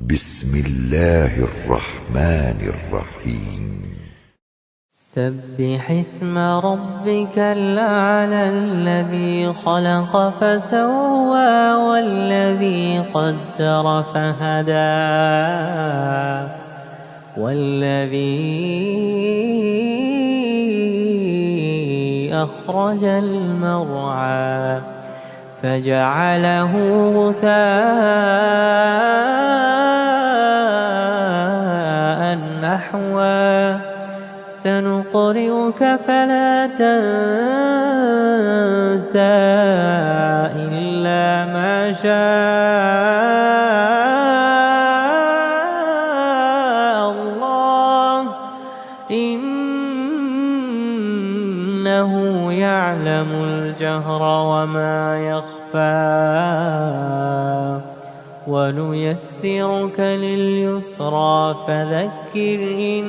بسم الله الرحمن الرحيم سبح اسم ربك الأعلى الذي خلق فسوى والذي قدر فهدى والذي أخرج المرعى فجعله غثاء نحوا سنقرئك فلا تنسى إلا ما شاء الله إنه يعلم الجهر وما يخفى ونيسرك لليسرى فذكر إن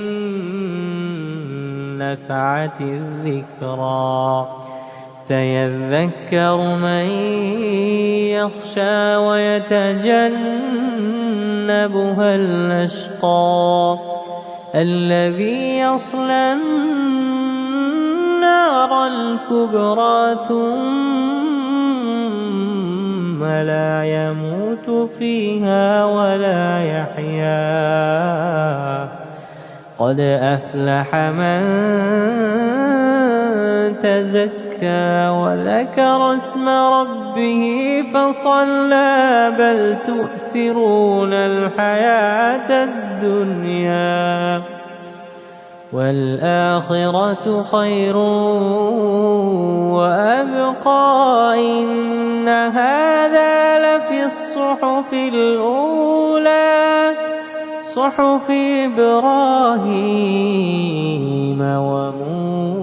نفعت الذكرى سيذكر من يخشى ويتجنبها الأشقى الذي يصلى النار الكبرى ثم لا يموت فيها ولا يحيا قد أفلح من تزكى وذكر اسم ربه فصلى بل تؤثرون الحياة الدنيا والآخرة خير وأبقى إن هذا لفي الصحف الأولى صحف إبراهيم وموسى